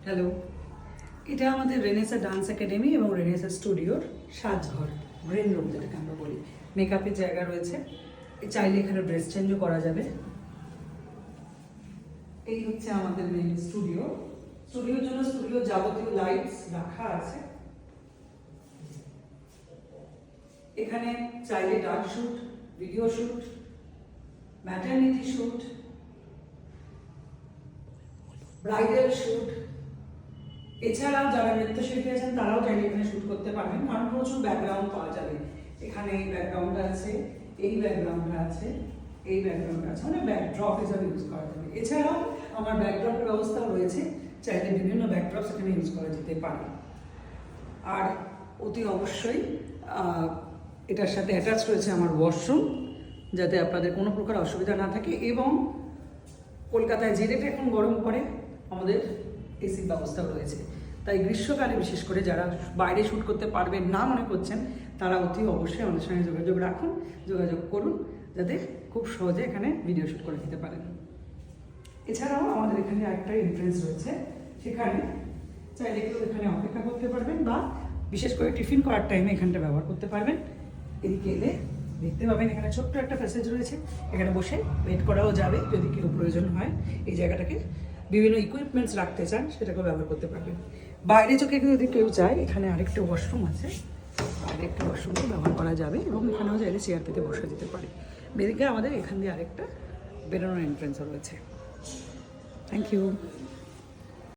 Hello, এটা আমাদের Renaissance dance academy এবং রেনেসা স্টুডিওর সাজঘর, গ্রিন রুম যেটাকে আমরা বলি। মেকআপের জায়গা রয়েছে, চাইলে এখানে ড্রেস চেঞ্জও করা যাবে। এই হচ্ছে আমাদের মেন স্টুডিও। স্টুডিওর জন্য স্টুডিও যাবতীয় লাইটস রাখা আছে। এখানে চাইলে dark shoot, video shoot, maternity shoot, bridal shoot, এছাড়াও যারা নৃত্যশিল্পী আছেন তারাও চাইলে এখানে শুট করতে পারবেন, কারণ প্রচুর ব্যাকগ্রাউন্ড পাওয়া যাবে। এখানে এই ব্যাকগ্রাউন্ডটা আছে, এই ব্যাকগ্রাউন্ডটা আছে, এই ব্যাকগ্রাউন্ডটা আছে, মানে ব্যাকড্রপ হিসাবে ইউজ করা যাবে। এছাড়াও আমার ব্যাকড্রপের ব্যবস্থাও রয়েছে, চাইলে বিভিন্ন ব্যাকড্রপস এখানে ইউজ করা যেতে পারে। আর অতি অবশ্যই এটার সাথে অ্যাটাচ রয়েছে আমার ওয়াশরুম, যাতে আপনাদের কোনো প্রকার অসুবিধা না থাকে। এবং কলকাতায় যে রেটে এখন গরম পড়ে, আমাদের এসির ব্যবস্থা রয়েছে। তাই গ্রীষ্মকালে বিশেষ করে যারা বাইরে শ্যুট করতে পারবেন না মনে করছেন, তারা অতি অবশ্যই আমাদের সঙ্গে যোগাযোগ রাখুন, যোগাযোগ করুন, যাতে খুব সহজে এখানে ভিডিও শ্যুট করে দিতে পারেন। এছাড়াও আমাদের এখানে একটা এন্ট্রেন্স রয়েছে, সেখানে চাইলে কেউ এখানে অপেক্ষা করতে পারবেন, বা বিশেষ করে টিফিন করার টাইমে এখানটা ব্যবহার করতে পারবেন। এদিকে এলে দেখতে পাবেন এখানে ছোট্ট একটা প্যাসেজ রয়েছে, এখানে বসে ওয়েট করাও যাবে যদি কেউ প্রয়োজন হয়। এই জায়গাটাকে বিভিন্ন ইকুইপমেন্টস রাখতে চান, সেটাকেও ব্যবহার করতে পারবেন। বাইরে চোখে যদি কেউ চায়, এখানে আরেকটা ওয়াশরুম আছে, আরেকটা ওয়াশরুমও ব্যবহার করা যাবে, এবং এখানেও চাইলে চেয়ার পেতে বসা যেতে পারে। এদিকে আমাদের এখান দিয়ে আরেকটা বেরোনোর এন্ট্রেন্সও রয়েছে। Thank you.